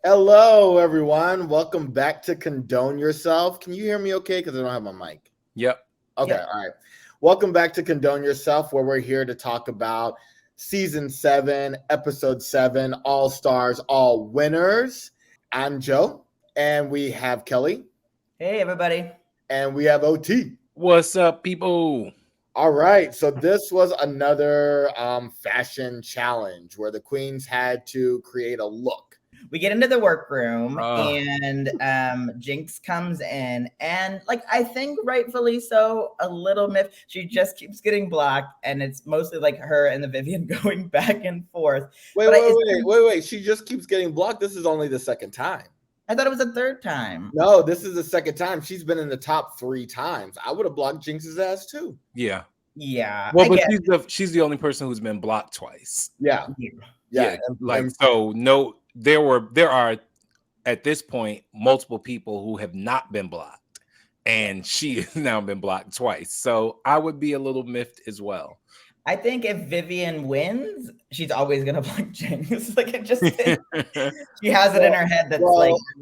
Hello, everyone. Welcome back to Condone Yourself. Can you hear me okay? Because I don't have my mic. Yep. Okay, Yep. all right. Welcome back to Condone Yourself, where we're here to talk about Season 7, Episode 7, All Stars, All Winners. I'm Joe, and we have Kelly, Hey, everybody. and we have OT. What's up, people? All right, so this was another fashion challenge where the queens had to create a look. We get into the workroom Oh. and Jinx comes in, and I think rightfully so, a little miff. She just keeps getting blocked, and it's mostly like her and the Vivian going back and forth. Wait. She just keeps getting blocked. This is only the second time. I thought it was the third time. No, this is the second time. She's been in the top 3 times. I would have blocked Jinx's ass too. Yeah. Yeah. Well, but she's the only person who's been blocked twice. Yeah. There are at this point multiple people who have not been blocked, and she has now been blocked twice. So I would be a little miffed as well. I think if Vivian wins, she's always gonna block Jinx. It just she has it in her head that's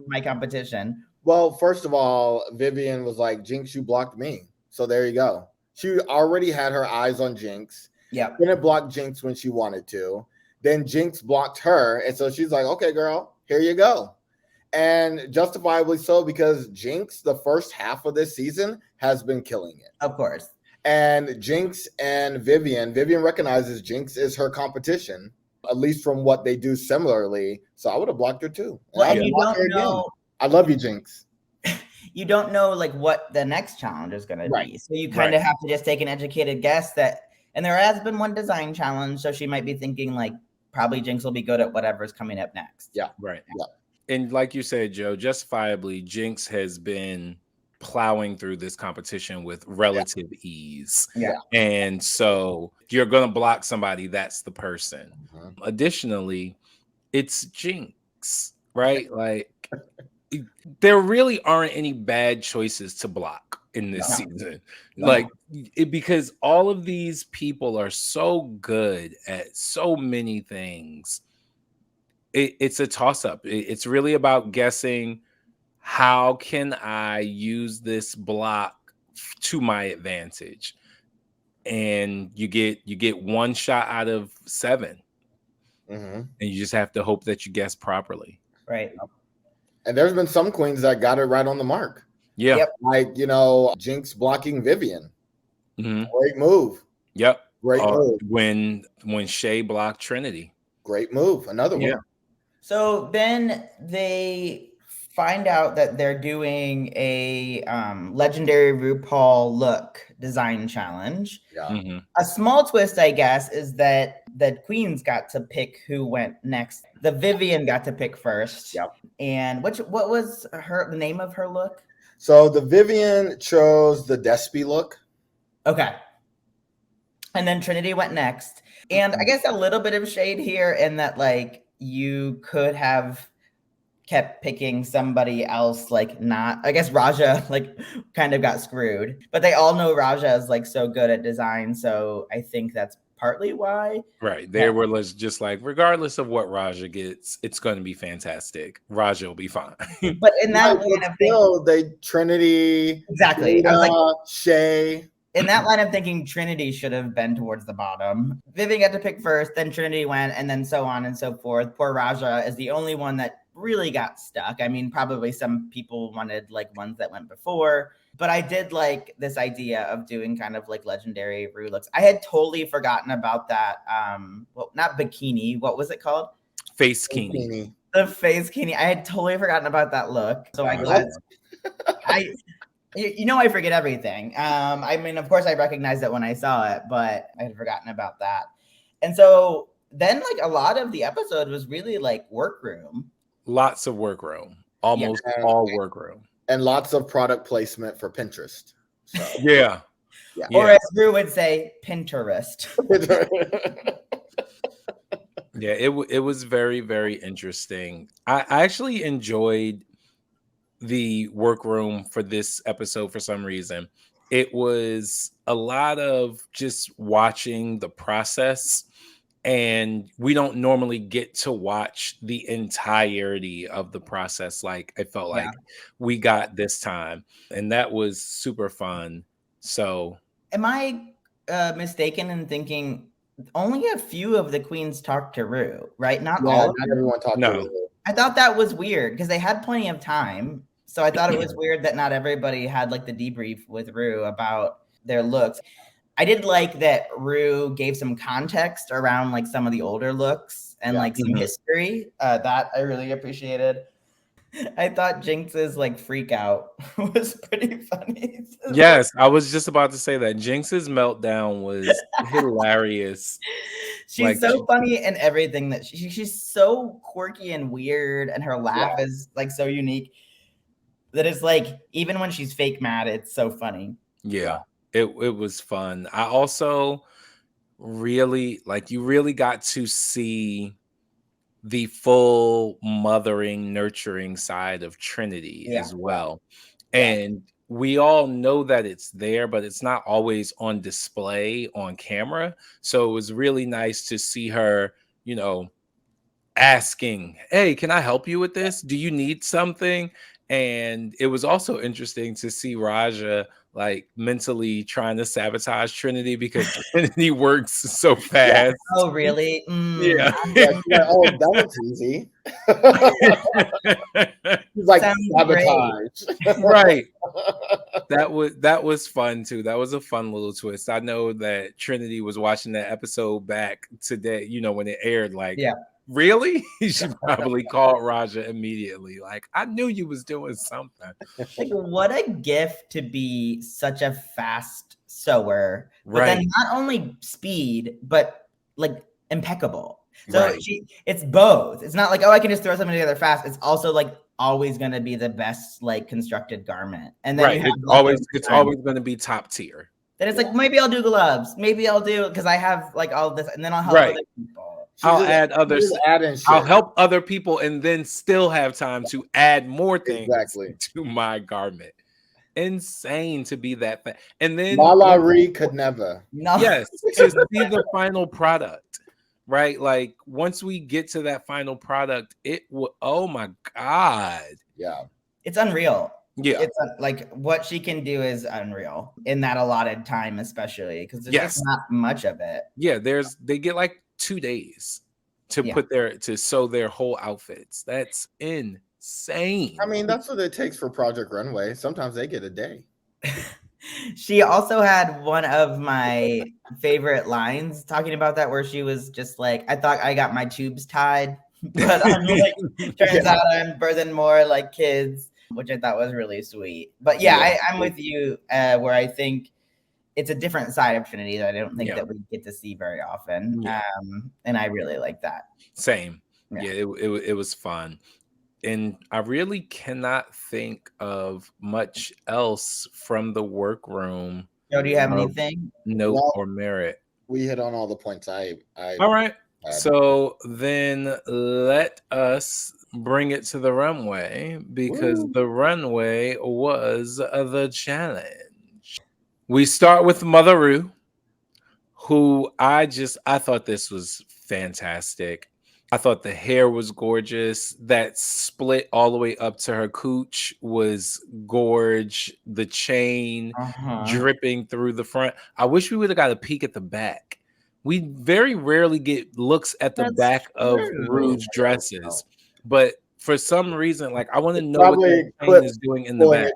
my competition. Well, first of all, Vivian was like, Jinx, you blocked me. So there you go. She already had her eyes on Jinx. Yeah. Didn't block Jinx when she wanted to. Then Jinx blocked her. And so she's like, okay, girl, here you go. And justifiably so, because Jinx, the first half of this season, has been killing it. Of course. And Jinx and Vivian recognizes Jinx is her competition, at least from what they do similarly. So I would have blocked her too. Well, you don't know. I love you, Jinx. You don't know what the next challenge is going to be. So you kind of have to just take an educated guess that, and there has been one design challenge. So she might be thinking probably Jinx will be good at whatever's coming up next. Yeah. Right. Yeah. And like you said, Joe, justifiably, Jinx has been plowing through this competition with relative ease. Yeah. And so you're going to block somebody, that's the person. Mm-hmm. Additionally, it's Jinx, right? There really aren't any bad choices to block in this season. Because all of these people are so good at so many things. It's a toss-up. It's really about guessing, how can I use this block to my advantage? And you get one shot out of 7. Mm-hmm. And you just have to hope that you guess properly. Right. And there's been some queens that got it right on the mark. Yeah. Yep. Jinx blocking Vivian. Mm-hmm. Great move. Yep. Great move. When Shay blocked Trinity. Great move. Another one. So then they find out that they're doing a legendary RuPaul look design challenge. Yeah. Mm-hmm. A small twist, I guess, is that the queens got to pick who went next. The Vivian got to pick first. Yep. And what was the name of her look? So the Vivian chose the Despy look. Okay. And then Trinity went next. And I guess a little bit of shade here in that you could have kept picking somebody else, I guess Raja kind of got screwed, but they all know Raja is so good at design. So I think that's partly why. Right. They were just regardless of what Raja gets, it's going to be fantastic. Raja will be fine. But in that line of thinking, Trinity. Exactly. Rita, I was Shay. In that line of thinking, Trinity should have been towards the bottom. Vivian got to pick first, then Trinity went, and then so on and so forth. Poor Raja is the only one that really got stuck. I mean, probably some people wanted ones that went before, but I did like this idea of doing kind of legendary Ru looks. I had totally forgotten about that. Not bikini. What was it called? Face kini. The face kini. I had totally forgotten about that look. So I forget everything. I mean, of course I recognized it when I saw it, but I had forgotten about that. And so then a lot of the episode was really workroom. Lots of workroom. Almost all workroom. And lots of product placement for Pinterest. So. Yeah. Or as Ru would say, Pinterest. Yeah, it was very, very interesting. I actually enjoyed the workroom for this episode for some reason. It was a lot of just watching the process and we don't normally get to watch the entirety of the process like I felt Yeah. like we got this time, and that was super fun. So Am I mistaken in thinking only a few of the queens talked to Rue, right? Not Yeah, all of not them? everyone talked No. to Rue. I thought that was weird because they had plenty of time. So I thought it was weird that not everybody had like the debrief with Rue about their looks. I did like that Rue gave some context around like some of the older looks and like some history. That I really appreciated. I thought Jinx's like freak out was pretty funny. Yes, I was just about to say that Jinx's meltdown was hilarious. She's so funny in everything that she's so quirky and weird, and her laugh is like so unique that it's like even when she's fake mad, it's so funny. Yeah, it was fun. I also really like you really got to see the full mothering, nurturing side of Trinity as well. And we all know that it's there, but it's not always on display on camera. So it was really nice to see her, asking, "Hey, can I help you with this? Do you need something?" And it was also interesting to see Raja like mentally trying to sabotage Trinity because Trinity works so fast. Oh, really? Yeah. Oh, that was easy. He's like sabotage. Right. That was fun too. That was a fun little twist. I know that Trinity was watching that episode back today, when it aired, like, really? She probably called Raja immediately. Like, I knew you was doing something. Like, what a gift to be such a fast sewer, but then not only speed, but like impeccable. So it's both. It's not like, oh, I can just throw something together fast. It's also like always going to be the best like constructed garment. And then it's always going to be top tier. Then it's like, maybe I'll do gloves. Maybe I'll do because I have like all this, and then I'll help other people. I'll help other people and then still have time to add more things to my garment. Insane to be that fast. And then Lala Ree could never. Yes, to see the final product, right? Like once we get to that final product, it will, oh my God. Yeah. It's unreal. Yeah. It's like what she can do is unreal in that allotted time, especially because there's just not much of it. Yeah, they get like 2 days to to sew their whole outfits. That's insane. I mean, that's what it takes for Project Runway. Sometimes they get a day. She also had one of my favorite lines talking about that, where she was just like, I thought I got my tubes tied, but I'm like, turns out I'm birthing more like kids, which I thought was really sweet. But I'm with you where I think it's a different side of Trinity that I don't think that we get to see very often. And I really like that. Same. Yeah, it was fun. And I really cannot think of much else from the workroom. Joe, do you have anything? Note or merit? We hit on all the points I all right. So then let us bring it to the runway, because the runway was the challenge. We start with Mother Rue, who I thought this was fantastic. I thought the hair was gorgeous. That split all the way up to her cooch was gorge. The chain dripping through the front. I wish we would have got a peek at the back. We very rarely get looks at the back of Rue's dresses, but for some reason, like I want to know what the chain is doing in the back.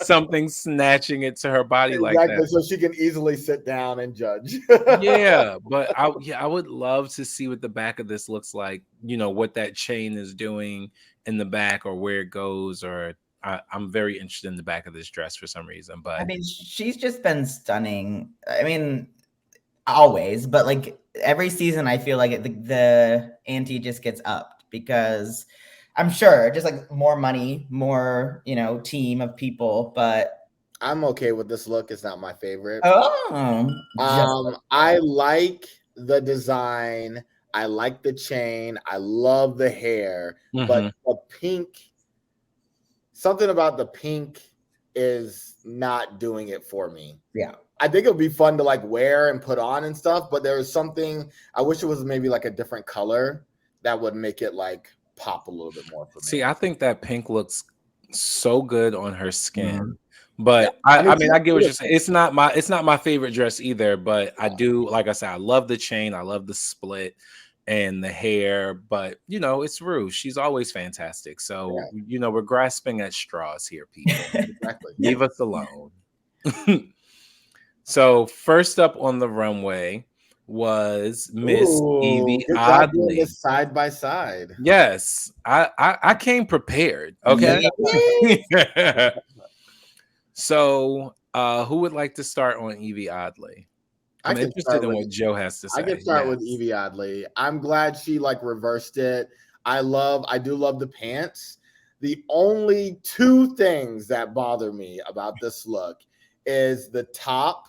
Something snatching it to her body like that, so she can easily sit down and judge. But I would love to see what the back of this looks like. What that chain is doing in the back, or where it goes, or I'm very interested in the back of this dress for some reason. But I mean, she's just been stunning. I mean, always, but like every season, I feel like the ante just gets upped, because I'm sure just like more money, more, team of people, but I'm okay with this look. It's not my favorite. I like the design. I like the chain. I love the hair, but the pink, something about the pink is not doing it for me. Yeah. I think it would be fun to like wear and put on and stuff, but there was something I wish it was maybe like a different color that would make it like pop a little bit more for me. See, I think that pink looks so good on her skin. Mhm. But Yeah. I mean, I get what you're she's saying. It's not my favorite dress either, but I do, like I said, I love the chain, I love the split and the hair, but you know, it's Rue. She's always fantastic. So, you know, we're grasping at straws here, people. exactly. Leave us alone. So, first up on the runway was Miss Evie Good job doing Oddly. this side by side. Yes, I came prepared. Okay. So, who would like to start on Evie Oddly? I'm interested in what Joe has to say. I can start with Evie Oddly. I'm glad she like reversed it. I do love the pants. The only two things that bother me about this look is the top,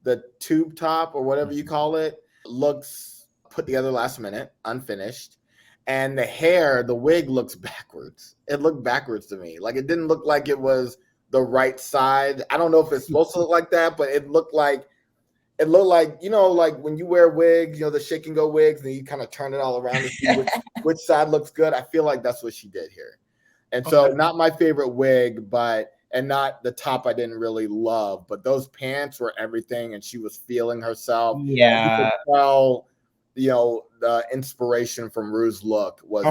the tube top or whatever you call it, looks put together last minute, unfinished. And the hair, the wig looks backwards. It looked backwards to me. Like it didn't look like it was the right side. I don't know if it's supposed to look like that, but it looked like, you know, like when you wear wigs, you know, the shake and go wigs, and you kind of turn it all around to see which side looks good. I feel like that's what she did here. And so not my favorite wig, and not the top I didn't really love, but those pants were everything, and she was feeling herself. Yeah. You could tell, you know, the inspiration from Rue's look was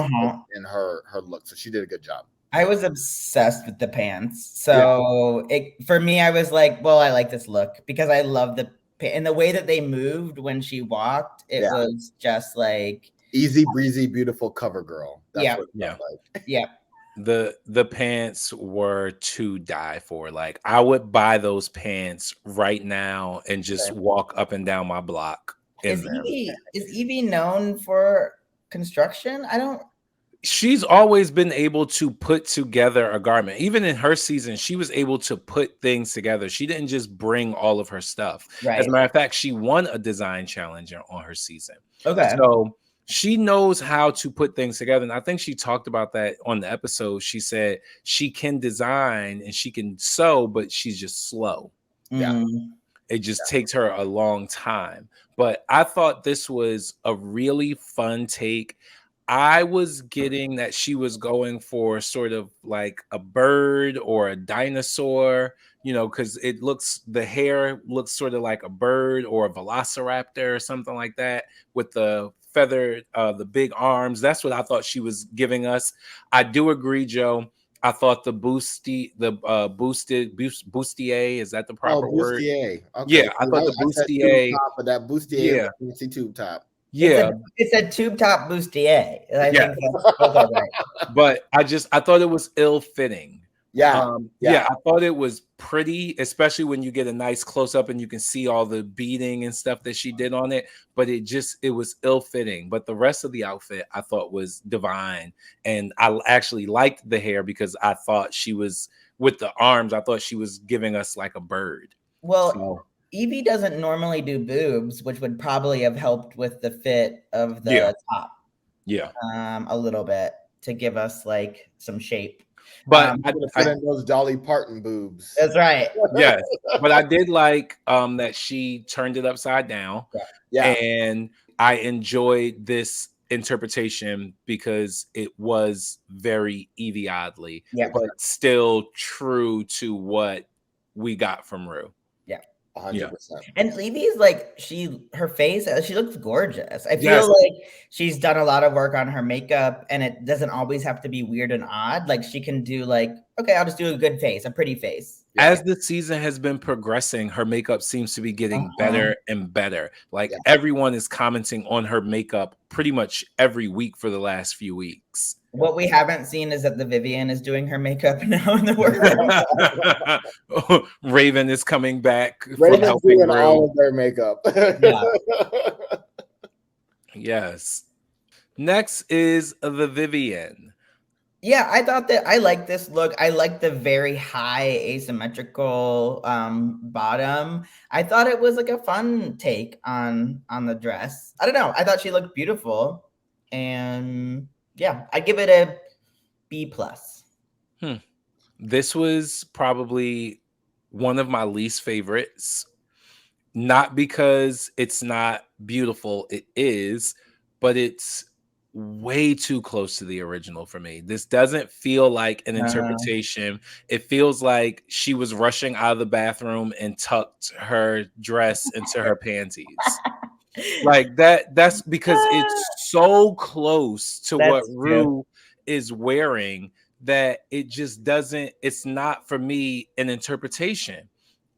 in her look. So she did a good job. I was obsessed with the pants. So for me, I was like, well, I like this look because I love and the way that they moved when she walked, it was just like easy breezy, beautiful cover girl. That's what it felt like. Yeah. The pants were to die for. Like I would buy those pants right now and just walk up and down my block. Is Evie known for construction? She's always been able to put together a garment. Even in her season, she was able to put things together. She didn't just bring all of her stuff. Right. As a matter of fact, she won a design challenge on her season. Okay. So she knows how to put things together. And I think she talked about that on the episode. She said she can design and she can sew, but she's just slow. Yeah. It just takes her a long time. But I thought this was a really fun take. I was getting that she was going for sort of like a bird or a dinosaur, you know, because the hair looks sort of like a bird or a velociraptor or something like that with the feathered, the big arms. That's what I thought she was giving us. I do agree, Joe. I thought the bustier, is that the proper word? Bustier. Okay. Yeah, I thought the bustier. But that bustier was a tube top. Yeah, it's a tube top bustier. I think that's right. But I thought it was ill fitting. Yeah. I thought it was pretty, especially when you get a nice close up and you can see all the beading and stuff that she did on it. But it was ill fitting. But the rest of the outfit I thought was divine, and I actually liked the hair because I thought she was with the arms. I thought she was giving us like a bird. Well. Evie doesn't normally do boobs, which would probably have helped with the fit of the top. Yeah. A little bit to give us like some shape. But I fit in those Dolly Parton boobs. That's right. Yes. But I did like that she turned it upside down. Yeah. And I enjoyed this interpretation because it was very Evie Oddly, but still true to what we got from Rue. 100%. And Evie's like her face, she looks gorgeous. I feel like she's done a lot of work on her makeup, and it doesn't always have to be weird and odd. Like she can do okay, I'll just do a good face, a pretty face. As the season has been progressing, her makeup seems to be getting better and better. Like everyone is commenting on her makeup pretty much every week for the last few weeks. What we haven't seen is that the Vivian is doing her makeup now in the workroom. Raven is coming back. Raven's doing all of their makeup. Yes. Next is the Vivian. Yeah, I thought that I like this look. I like the very high asymmetrical bottom. I thought it was like a fun take on the dress. I don't know. I thought she looked beautiful, and yeah, I'd give it a B+. This was probably one of my least favorites. Not because it's not beautiful, it is, but it's way too close to the original for me. This doesn't feel like an interpretation. It feels like she was rushing out of the bathroom and tucked her dress into her panties. Like that's because it's so close to what That's true. Rue is wearing that it just doesn't, it's not for me an interpretation.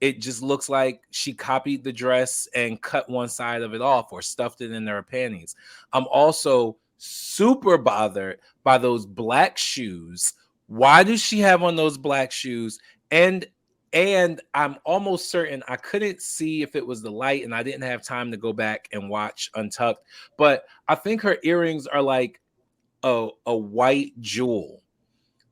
It just looks like she copied the dress and cut one side of it off or stuffed it in her panties. I'm also super bothered by those black shoes. Why does she have on those black shoes? And I'm almost certain, I couldn't see if it was the light and I didn't have time to go back and watch Untucked, but I think her earrings are like a white jewel.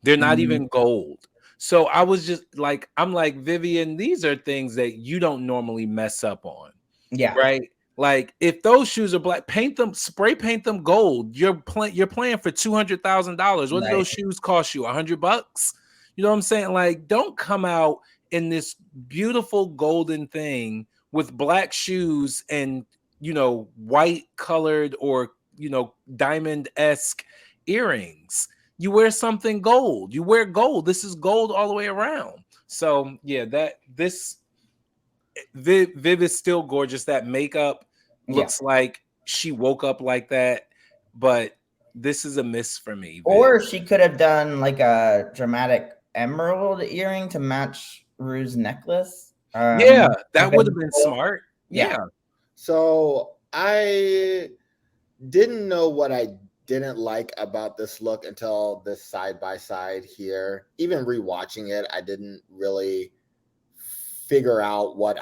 They're not even gold. So I was just like, I'm like, Vivian, these are things that you don't normally mess up on. Yeah. Right? Like if those shoes are black, paint them, spray paint them gold. You're playing for $200,000. What do those shoes cost you? $100? You know what I'm saying? Like, don't come out in this beautiful golden thing with black shoes and white colored or diamond-esque earrings. You wear something gold. You wear gold. This is gold all the way around. So yeah, Viv is still gorgeous. That makeup looks like she woke up like that, but this is a miss for me. Viv. Or she could have done like a dramatic emerald earring to match Rue's necklace. Yeah, that would have been smart. Yeah. So I didn't know what I didn't like about this look until this side by side here. Even rewatching it, I didn't really figure out what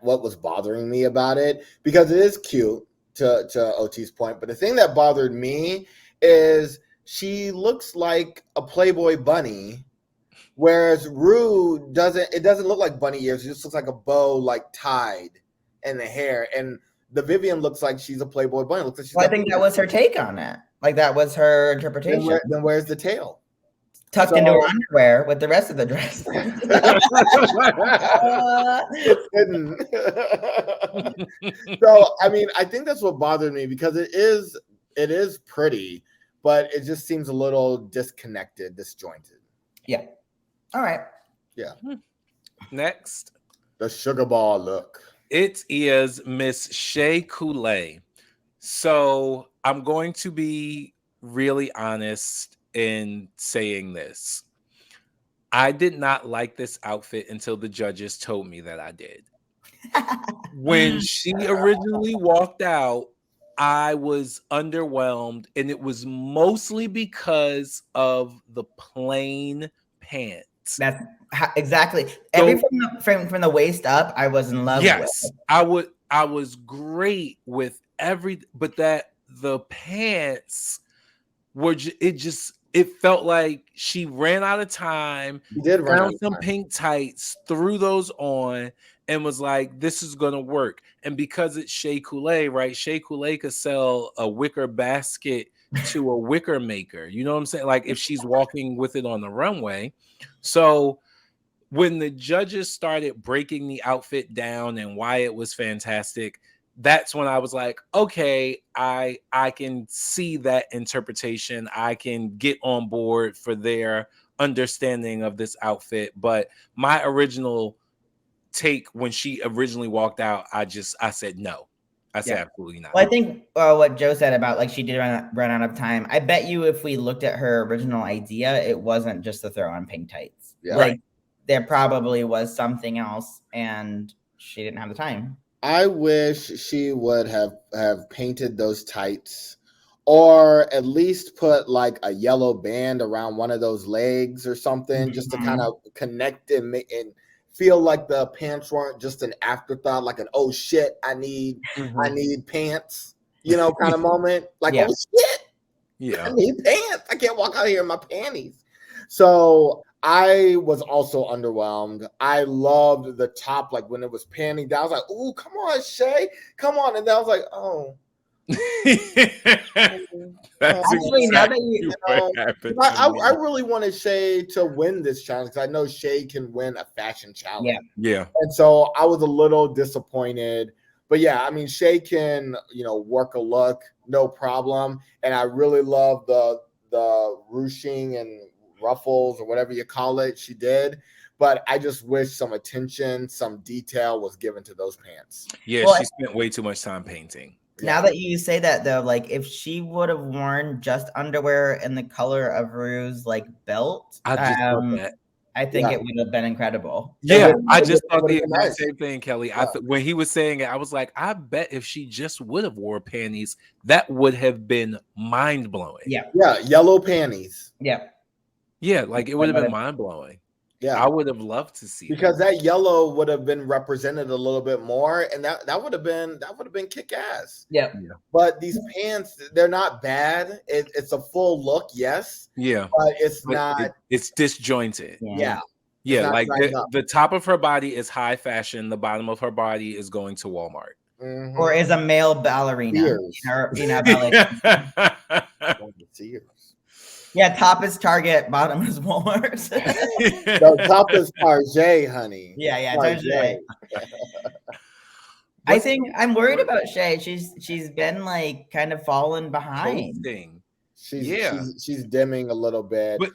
was bothering me about it, because it is cute to OT's point. But the thing that bothered me is she looks like a Playboy bunny, whereas Rue doesn't. It doesn't look like bunny ears. It just looks like a bow, like tied in the hair. And the Vivian looks like she's a Playboy bunny. It looks like she's I think that was her take on it. Like that was her interpretation. Then where's the tail? Tucked into her underwear with the rest of the dress. So I mean, I think that's what bothered me, because it is pretty, but it just seems a little disconnected, disjointed. Yeah. All right. Yeah. Next, the sugar ball look. It is Miss Shea Coulee. So I'm going to be really honest in saying this. I did not like this outfit until the judges told me that I did. When she originally walked out, I was underwhelmed, and it was mostly because of the plain pants. That's exactly. Everything from the waist up, I was in love with. Yes, I was great with but that the pants were it felt like she ran out of time. Found some pink tights, threw those on, and was like, "This is gonna work." And because it's Shea Coulee, right? Shea Coulee could sell a wicker basket to a wicker maker. You know what I'm saying? Like if she's walking with it on the runway. So when the judges started breaking the outfit down and why it was fantastic, that's when I was like, okay, I can see that interpretation. I can get on board for their understanding of this outfit. But my original take when she originally walked out, I said no. I said absolutely not. Well, I think what Joe said about like she did run out of time. I bet you if we looked at her original idea, it wasn't just to throw on pink tights. Yeah. Like there probably was something else, and she didn't have the time. I wish she would have painted those tights, or at least put like a yellow band around one of those legs or something, just to kind of connect and feel like the pants weren't just an afterthought, like an oh shit, I need pants, kind of moment. Like oh shit, I need pants. I can't walk out here in my panties. So I was also underwhelmed. I loved the top, like when it was panning down. I was like, "Ooh, come on, Shay, come on!" And then I was like, "Oh, That's Actually, now that exactly you what know, happened I, to I, me. I really wanted Shay to win this challenge because I know Shay can win a fashion challenge. Yeah. And so I was a little disappointed. But yeah, I mean, Shay can, work a look, no problem. And I really love the ruching and ruffles or whatever you call it she did. But I just wish some attention, some detail was given to those pants. Yeah, Well, she spent way too much time painting. now that you say that though, like if she would have worn just underwear in the color of Rue's like belt, I just thought that. I think Yeah. it would have been incredible. Yeah, I It just thought would've the been exact nice. same thing, Kelly. Yeah. When he was saying it, I was like, I bet if she just would have wore panties, that would have been mind blowing. Yeah. Yeah, yellow panties. Yeah. Yeah, like it would have been mind blowing. Yeah. I would have loved to see because that yellow would have been represented a little bit more, and that would have been kick ass. Yeah. But these pants, they're not bad. It's a full look, yes. Yeah, but it's not. It's disjointed. Yeah. Yeah, like the top of her body is high fashion. The bottom of her body is going to Walmart. Mm-hmm. Or is a male ballerina. Yeah, top is Target, bottom is Walmart. So top is Target, honey. Yeah, Target. I think I'm worried about Shay. She's been like kind of fallen behind. She's dimming a little bit, but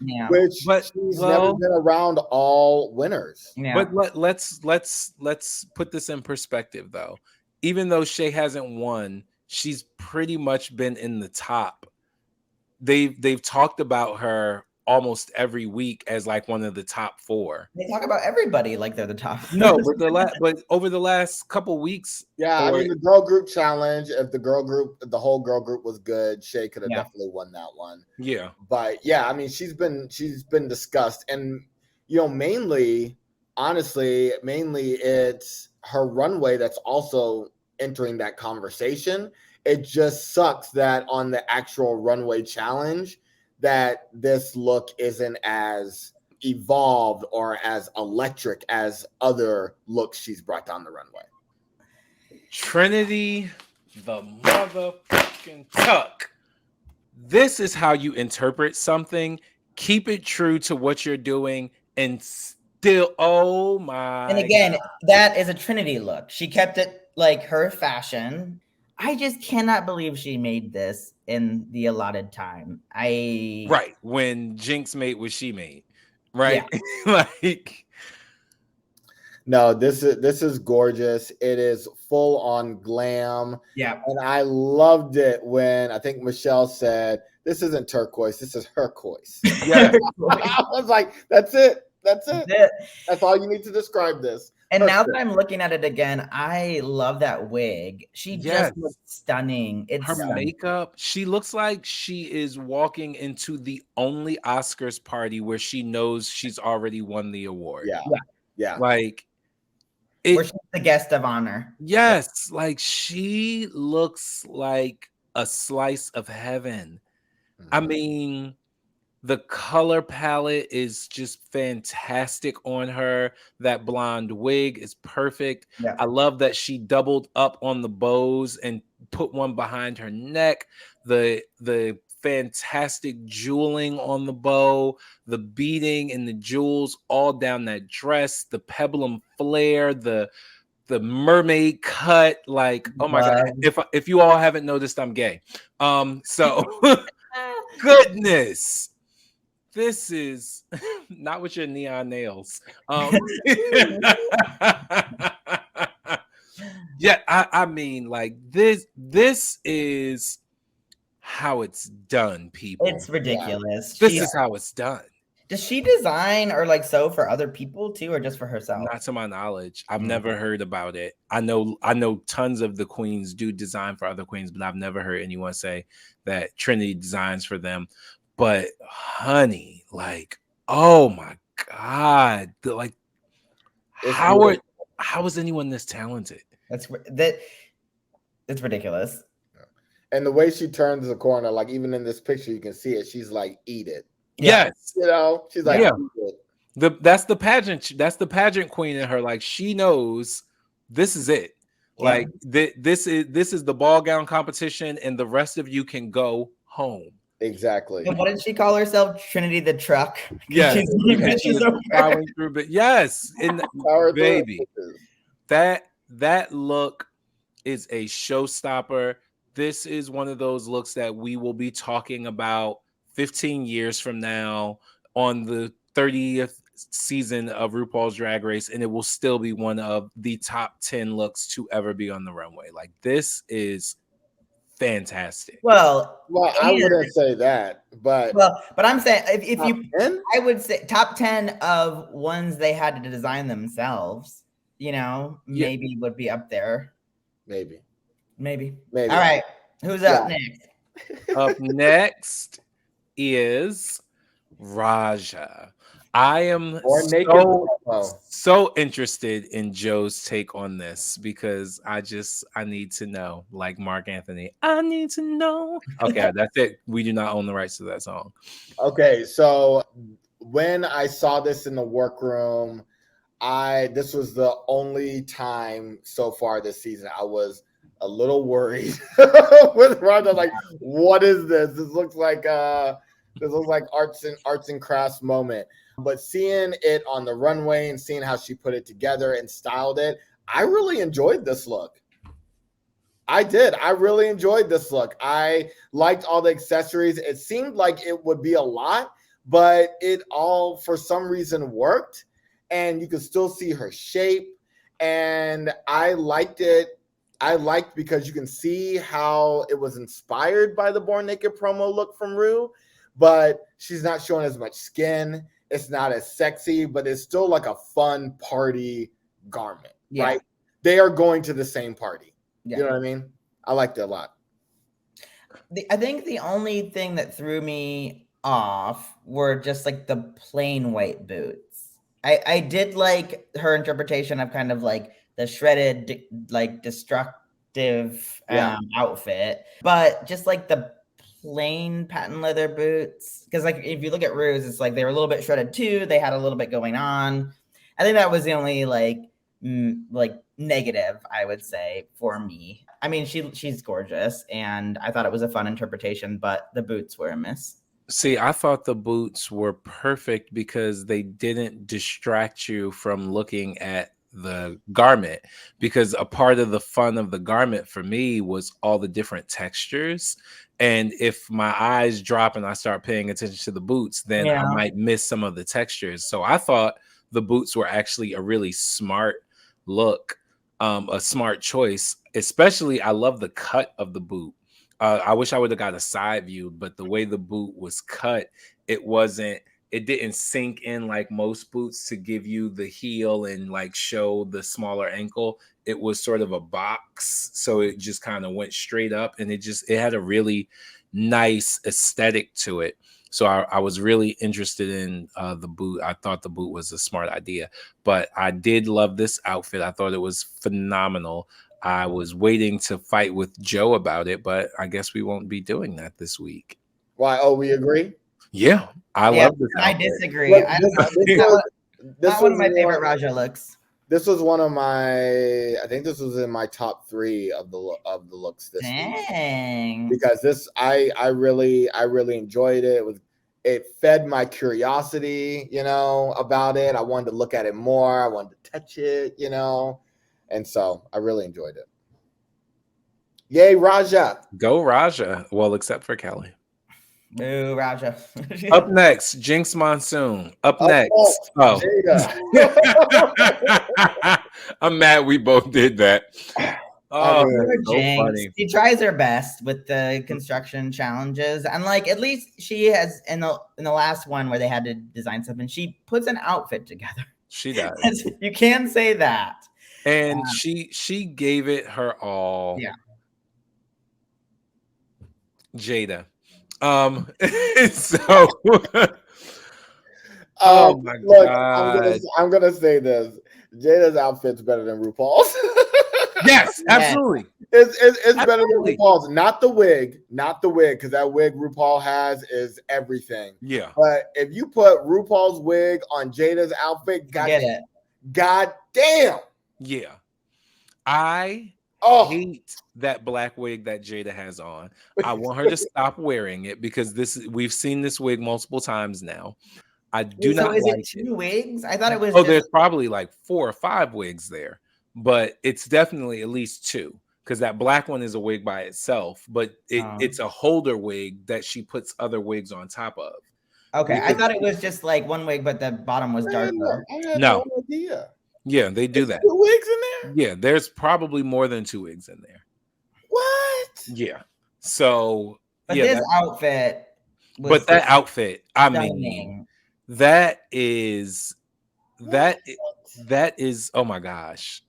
she's never been around all winners. Yeah. But let's put this in perspective though. Even though Shay hasn't won, she's pretty much been in the top. They've talked about her almost every week as like one of the top 4. They talk about everybody like they're the top. No, but over the last couple weeks, I mean the girl group challenge. If the whole girl group was good, Shay could have definitely won that one. Yeah, but yeah, I mean she's been discussed, and mainly it's her runway that's also entering that conversation. It just sucks that on the actual runway challenge that this look isn't as evolved or as electric as other looks she's brought down the runway. Trinity, the motherfucking tuck. This is how you interpret something. Keep it true to what you're doing and still, oh my. And again, that is a Trinity look. She kept it like her fashion. I just cannot believe she made this in the allotted time. Right, when Jinx made what she made, right? Yeah. Like, no, this is gorgeous. It is full on glam. Yeah, and I loved it when I think Michelle said, "This isn't turquoise. This is herquoise." Yeah, I was like, "That's it. That's it. That's all you need to describe this." And now that I'm looking at it again, I love that wig. She just looks stunning. It's her makeup. She looks like she is walking into the only Oscars party where she knows she's already won the award. Yeah. Like where she's the guest of honor. Yes, like she looks like a slice of heaven. Mm-hmm. I mean, the color palette is just fantastic on her. That blonde wig is perfect. Yeah. I love that she doubled up on the bows and put one behind her neck. The fantastic jeweling on the bow, the beading and the jewels all down that dress, the peplum flare, the mermaid cut. Like, oh my God. If you all haven't noticed, I'm gay. So goodness. This is not with your neon nails. Yeah, I mean, like this is how it's done, people. It's ridiculous. This is how it's done. Does she design or like sew for other people too, or just for herself? Not to my knowledge. I've never heard about it. I know tons of the queens do design for other queens, but I've never heard anyone say that Trinity designs for them. But honey, like, oh my God, like, how is anyone this talented? It's ridiculous. And the way she turns the corner, like even in this picture, you can see it. She's like, "Eat it." Yes, she's like, yeah. Eat it. That's the pageant. That's the pageant queen in her. Like she knows this is it. Like this is the ball gown competition, and the rest of you can go home. Exactly. And what did she call herself? Trinity the Truck. Yes, She's she was plowing through, but yes, and baby, that look is a showstopper. This is one of those looks that we will be talking about 15 years from now on the 30th season of RuPaul's Drag Race, and it will still be one of the top 10 looks to ever be on the runway. Like, this is fantastic. Well, I wouldn't say that, but I'm saying if you, 10? I would say top 10 of ones they had to design themselves. You know, maybe would be up there. Maybe. All right, who's up next? Up next is Raja. I am so interested in Joe's take on this because I need to know, like Mark Anthony. I need to know. Okay, that's it. We do not own the rights to that song. Okay, so when I saw this in the workroom, this was the only time so far this season I was a little worried with Raja. Like, what is this? This looks like arts and crafts moment. But seeing it on the runway and seeing how she put it together and styled it, I really enjoyed this look. I did. I really enjoyed this look. I liked all the accessories. It seemed like it would be a lot, but it all, for some reason, worked. And you could still see her shape. And I liked it. I liked because you can see how it was inspired by the Born Naked promo look from Rue, but she's not showing as much skin. It's not as sexy, but it's still like a fun party garment, right? They are going to the same party. You know what I mean? I liked it a lot. I think the only thing that threw me off were just like the plain white boots. I did like her interpretation of kind of like the shredded, like destructive outfit, but just like the plain patent leather boots, because like if you look at Rue's, it's like they were a little bit shredded too. They had a little bit going on. I think that was the only like negative I would say for me. I mean, she's gorgeous, and I thought it was a fun interpretation, but the boots were a miss. See, I thought the boots were perfect because they didn't distract you from looking at the garment, because a part of the fun of the garment for me was all the different textures. And if my eyes drop and I start paying attention to the boots, then I might miss some of the textures. So I thought the boots were actually a really smart look, a smart choice. Especially, I love the cut of the boot. I wish I would have got a side view, but the way the boot was cut, it didn't sink in like most boots to give you the heel and like show the smaller ankle. It was sort of a box, so it just kind of went straight up, and it had a really nice aesthetic to it. So I was really interested in the boot. I thought the boot was a smart idea, but I did love this outfit. I thought it was phenomenal. I was waiting to fight with Joe about it, but I guess we won't be doing that this week. Why? Oh, we agree? Yeah, I love this outfit. I disagree. This one of my favorite Raja looks. This was one of my, I think this was in my top 3 of the looks this week. Because this, I really enjoyed it. It fed my curiosity, about it. I wanted to look at it more. I wanted to touch it, and so I really enjoyed it. Yay, Raja! Go Raja! Well, except for Kelly. Boo, Raja. Up next, Jinx Monsoon. Up next. Oh. I'm mad we both did that. Oh, so funny. She tries her best with the construction challenges, and like at least she has in the last one where they had to design something, she puts an outfit together. She does. You can say that. And she gave it her all. Yeah. Jada. So oh my God. I'm gonna say this. Jada's outfit's better than RuPaul's. Yes, absolutely. It's better than RuPaul's. Not the wig, because that wig RuPaul has is everything. Yeah. But if you put RuPaul's wig on Jada's outfit, God damn. Yeah. I Oh, hate that black wig that Jada has on. I want her to stop wearing it because we've seen this wig multiple times now. I do Wait, so not is it like it. two wigs? I thought it was Oh, just. there's probably like 4 or 5 wigs there, but it's definitely at least 2 because that black one is a wig by itself, but it's a holder wig that she puts other wigs on top of. Okay, I Because thought it was just like one wig, but the bottom was darker. I had no, no idea. yeah, they do There's that. 2 wigs in there? Yeah, there's probably more than 2 wigs in there. What? Yeah. So But yeah, this outfit was but that outfit, I mean, stunning. that is that What? that is oh my gosh.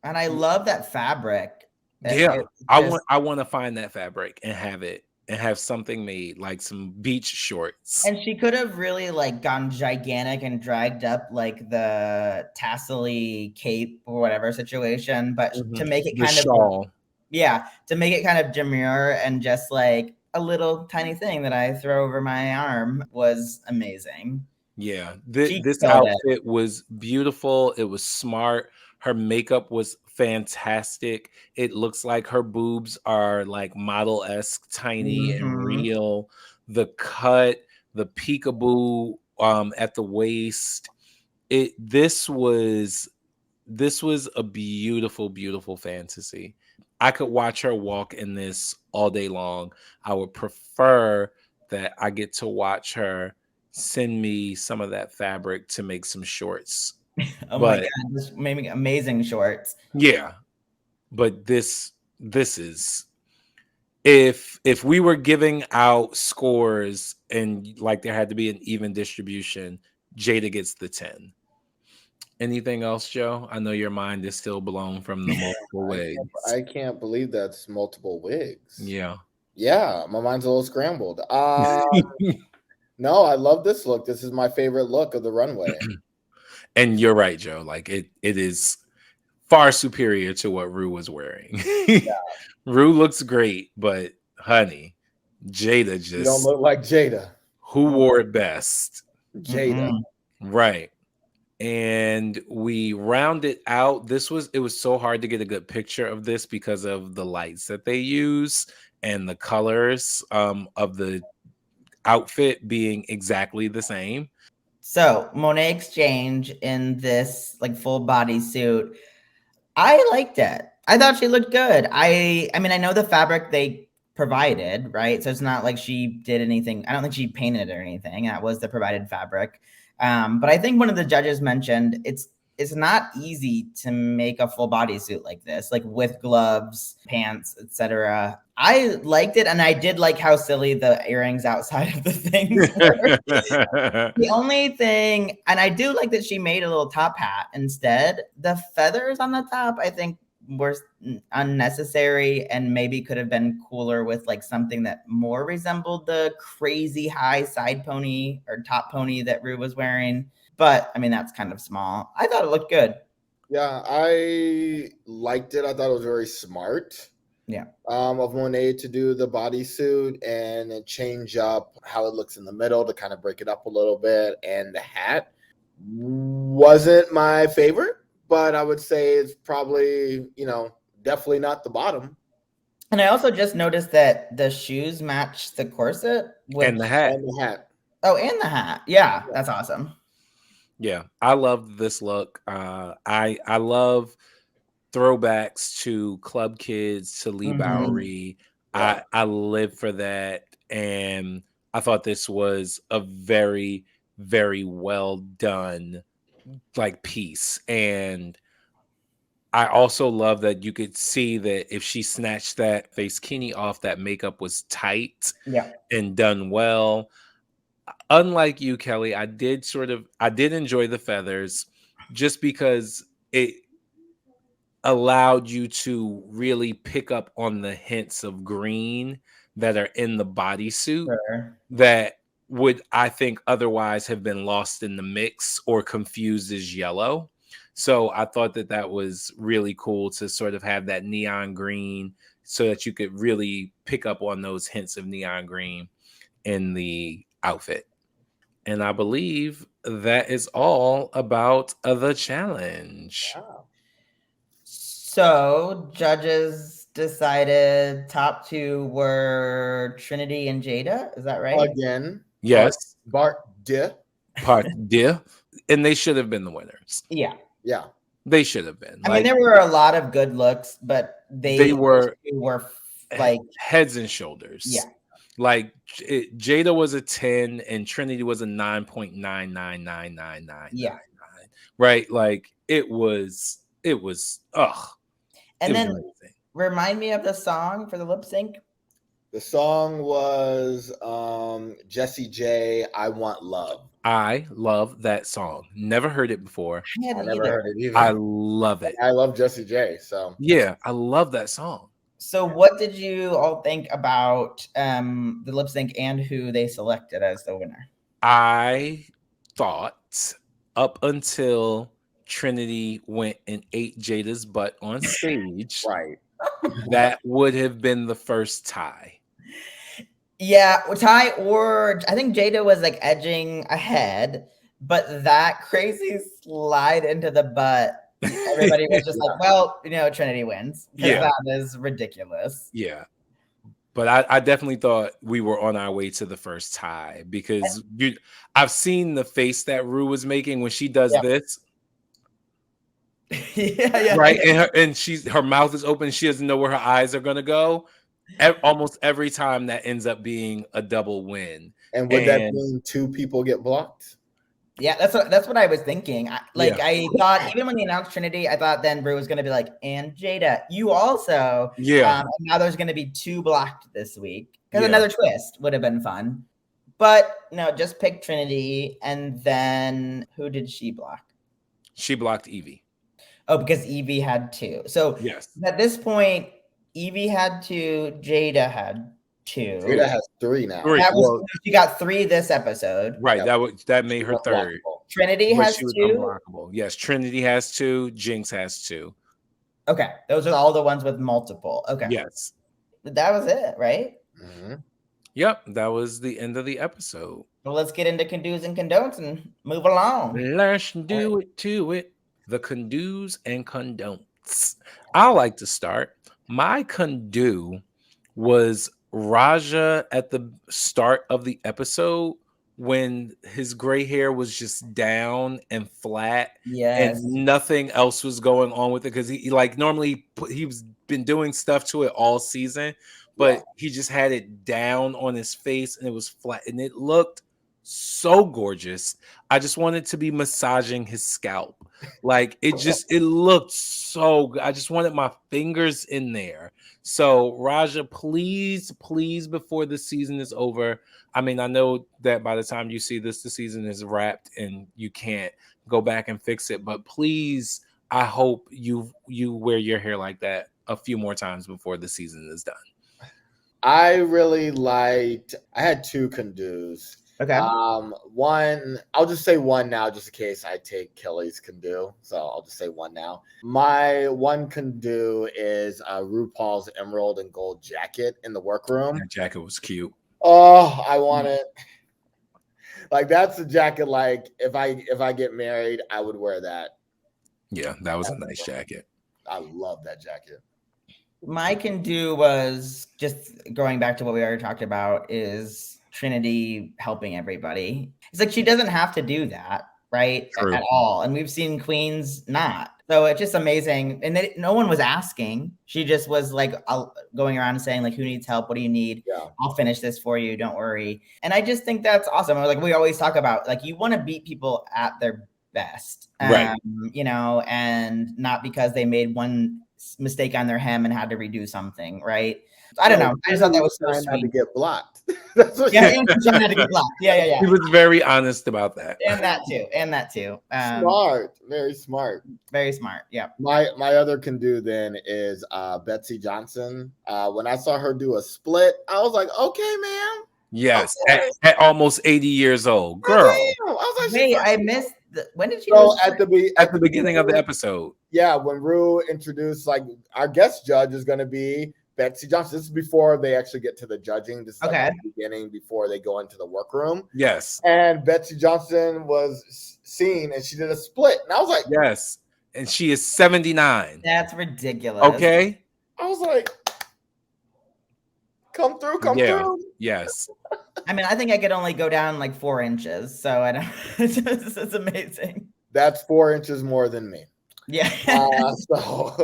And I love that fabric. Yeah, It just, I want to find that fabric and have it and have something made like some beach shorts. and she could have really like gone gigantic and dragged up like the tassely cape or whatever situation, but to make it The kind of, shawl. yeah, to make it kind of demure and just like a little tiny thing that I throw over my arm was amazing. Yeah, She this killed it. outfit was beautiful. It was smart. Her makeup was fantastic. It looks like her boobs are like model-esque, tiny and Mhm. real. The cut, the peekaboo at the waist. This was a beautiful, beautiful fantasy. I could watch her walk in this all day long. I would prefer that I get to watch her send me some of that fabric to make some shorts. Oh my But god, this made me amazing shorts. yeah, but this is if we were giving out scores and like there had to be an even distribution, Jada gets the 10. Anything else, Joe? I know your mind is still blown from the multiple ways. I can't believe that's multiple wigs. Yeah. Yeah, my mind's a little scrambled. No, I love this look. This is my favorite look of the runway. And you're right, Joe. Like it is far superior to what Rue was wearing. Rue looks great, but honey, Jada You don't just look like Jada. who wore it best. Jada. Mm-mm. Right. And we rounded out. It was so hard to get a good picture of this because of the lights that they use and the colors of the outfit being exactly the same. So Monet Exchange in this like full body suit, I liked it. I thought she looked good. I mean, I know the fabric they provided, right? So it's not like she did anything. I don't think she painted it or anything. That was the provided fabric. But I think one of the judges mentioned it's not easy to make a full body suit like this, like with gloves, pants, etc. I liked it, and I did like how silly the earrings outside of the things were. The only thing, and I do like that she made a little top hat instead. The feathers on the top, I think, were unnecessary and maybe could have been cooler with like something that more resembled the crazy high side pony or top pony that Rue was wearing. But I mean, that's kind of small. I thought it looked good. Yeah, I liked it. I thought it was very smart. Yeah. Of Monet to do the bodysuit and change up how it looks in the middle to kind of break it up a little bit. And the hat wasn't my favorite, but I would say it's probably, definitely not the bottom. And I also just noticed that the shoes match the corset And the hat. And the hat. Oh, and the hat. Yeah, that's awesome. Yeah, I love this look. I love throwbacks to Club Kids, to Lee Bowery. Yeah. I live for that, and I thought this was a very, very well done like piece. And I also love that you could see that if she snatched that face kini off, that makeup was tight Yeah. and done well. Unlike you, Kelly, I did enjoy the feathers just because it allowed you to really pick up on the hints of green that are in the bodysuit Sure. that would, I think, otherwise have been lost in the mix or confused as yellow. So I thought that was really cool to sort of have that neon green so that you could really pick up on those hints of neon green in the outfit. And I believe that is all about the challenge. Wow. So judges decided top 2 were Trinity and Jada. Is that right? Again, Yes. Bart De. Part yeah. And they should have been the winners. Yeah. Yeah. They should have been. I mean, there were a lot of good looks, but they were like heads and shoulders. Yeah. Like Jada was a 10 and Trinity was a 9.99999. Yeah. Right? Like it was ugh. And then remind me of the song for the lip sync. The song was Jessie J, I Want Love. I love that song. Never heard it before. I never heard it either. I love it. I love Jessie J. So yeah, I love that song. So what did you all think about the lip sync and who they selected as the winner? I thought up until Trinity went and ate Jada's butt on stage, right, that would have been the first tie. Yeah, tie, or I think Jada was like edging ahead, but that crazy slide into the butt, everybody was just like, well, Trinity wins. Yeah. That is ridiculous. Yeah. But I definitely thought we were on our way to the first tie because I've seen the face that Rue was making when she does this. Yeah. Right. And her mouth is open. She doesn't know where her eyes are going to go. Almost every time that ends up being a double win. And would that mean 2 people get blocked? Yeah, that's what I was thinking. I thought even when they announced Trinity, I thought then Rue was going to be like, and Jada, you also. Yeah. And now there's going to be 2 blocked this week because another twist would have been fun. But no, just pick Trinity. And then who did she block? She blocked Evie. Oh, because Evie had 2. So yes, at this point, Evie had 2, Jada had 2. Jada has 3 now. She got 3 this episode. Right. Yep. That made her 3rd. Trinity has 2. Unblockable. Yes, Trinity has 2. Jinx has 2. Okay, those are all the ones with multiple. Okay. Yes. That was it, right? Mm-hmm. Yep, that was the end of the episode. Well, let's get into condos and condones and move along. Let's do it to it. The condos and condones. I like to start. My condo was Raja at the start of the episode when his gray hair was just down and flat, and nothing else was going on with it because he like normally he's been doing stuff to it all season, but he just had it down on his face and it was flat and it looked so gorgeous. I just wanted to be massaging his scalp. Like it looked so good. I just wanted my fingers in there. So Raja, please, before the season is over. I mean, I know that by the time you see this, the season is wrapped and you can't go back and fix it. But please, I hope you wear your hair like that a few more times before the season is done. I really liked. I had 2 condos. Okay. One, I'll just say one now, just in case I take Kelly's condo. So I'll just say one now. My one condo is RuPaul's emerald and gold jacket in the workroom. That jacket was cute. Oh, I want it. Like that's a jacket. Like if I get married, I would wear that. Yeah, that was a nice jacket. I love that jacket. My condo was just going back to what we already talked about is Trinity helping everybody. It's like she doesn't have to do that, right? True. At all. And we've seen queens not. So it's just amazing. And no one was asking. She just was like going around and saying like, who needs help? What do you need? Yeah. I'll finish this for you. Don't worry. And I just think that's awesome. Like we always talk about, like you want to beat people at their best, right? And not because they made one mistake on their hem and had to redo something, right? I don't know. I just thought that was so sweet. Had to get blocked. That's what had to get blocked. Yeah. He was very honest about that. And that too. Smart. Very smart. Very smart. Yeah. My other condo then is Betsy Johnson. When I saw her do a split, I was like, okay, ma'am. Yes, okay. At almost 80 years old, girl. I was like, wait, I missed. When did she? So at the beginning of the episode. Yeah, when Rue introduced, like, our guest judge is going to be Betsy Johnson. This is before they actually get to the judging. This is like at the beginning before they go into the workroom. Yes. And Betsy Johnson was seen and she did a split. And I was like, yes. and she is 79. That's ridiculous. Okay. I was like, come through. Yes. I mean, I think I could only go down like 4 inches, so I don't. It's amazing. That's 4 inches more than me. Yeah. So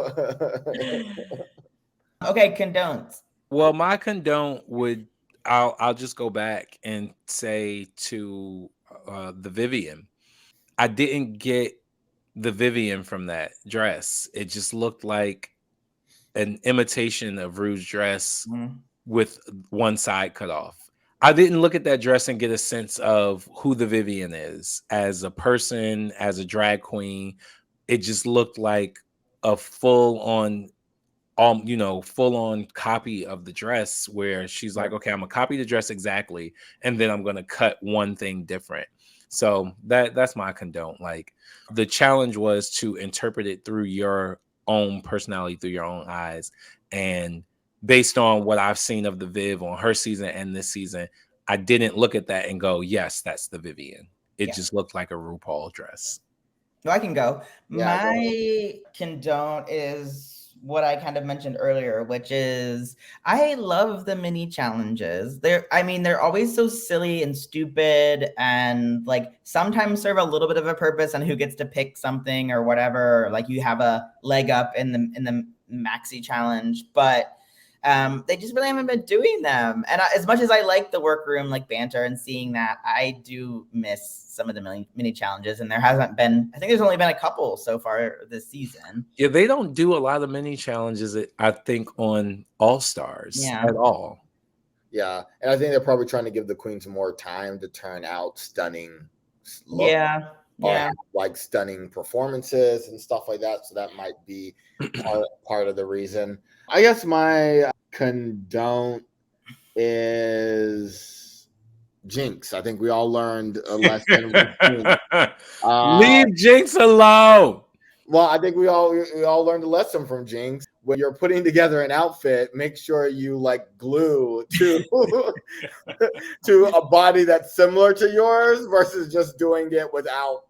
Okay, condones. Well, my condone would I'll just go back and say to the Vivian. I didn't get the Vivian from that dress. It just looked like an imitation of Rue's dress with one side cut off. I didn't look at that dress and get a sense of who the Vivian is as a person, as a drag queen. It just looked like a full on copy of the dress where she's like, okay, I'm gonna copy the dress exactly, and then I'm gonna cut one thing different. So that's my condone. Like, the challenge was to interpret it through your own personality, through your own eyes, and based on what I've seen of the Viv on her season and this season, I didn't look at that and go, yes, that's the Vivian. It just looked like a RuPaul dress. No, I can go. Yeah, My condone is what I kind of mentioned earlier, which is I love the mini challenges. They're always so silly and stupid, and like sometimes serve a little bit of a purpose on who gets to pick something or whatever. Like you have a leg up in the maxi challenge, but they just really haven't been doing them. And as much as I like the workroom like banter and seeing that, I do miss some of the mini challenges. And there hasn't been, I think there's only been a couple so far this season. Yeah, they don't do a lot of mini challenges, I think, on All Stars at all. Yeah, and I think they're probably trying to give the queens more time to turn out stunning looks. Yeah. Like stunning performances and stuff like that. So that might be part of the reason. I guess my condone is Jinx. I think we all learned a lesson. Leave Jinx alone. Well, I think we all learned a lesson from Jinx. When you're putting together an outfit, make sure you like glue to to a body that's similar to yours versus just doing it without.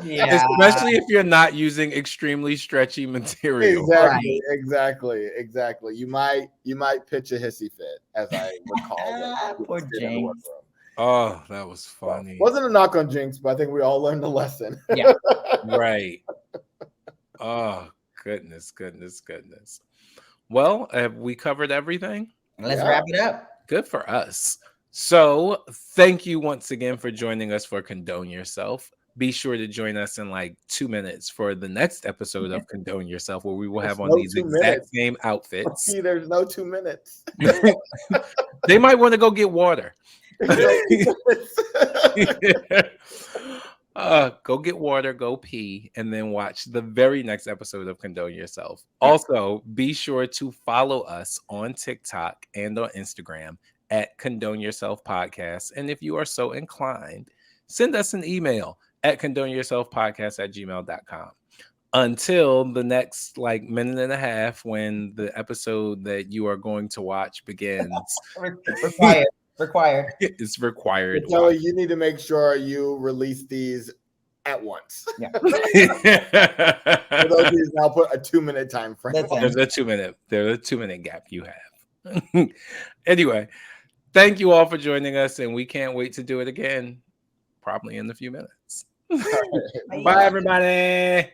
Yeah. Especially if you're not using extremely stretchy material. Exactly. You might pitch a hissy fit, as I would call it. Poor Jinx. Oh, that was funny. Wasn't a knock on Jinx, but I think we all learned a lesson. Yeah. Right. Oh, goodness. Well, have we covered everything? Let's wrap it up. Good for us. So thank you once again for joining us for Condone Yourself. Be sure to join us in like 2 minutes for the next episode of Condone Yourself, where we will have on these exact same outfits. See, there's no 2 minutes. They might want to go get water. Go get water, go pee, and then watch the very next episode of Condone Yourself. Also, be sure to follow us on TikTok and on Instagram at Condone Yourself Podcast. And if you are so inclined, send us an email at condoneyourselfpodcast@gmail.com. Until the next like minute and a half when the episode that you are going to watch begins. Required. It's required. Kelly, you need to make sure you release these at once. Yeah. For those of you, I'll put a 2-minute time frame. There's a 2-minute gap you have. Anyway, thank you all for joining us, and we can't wait to do it again, probably in a few minutes. Bye, everybody.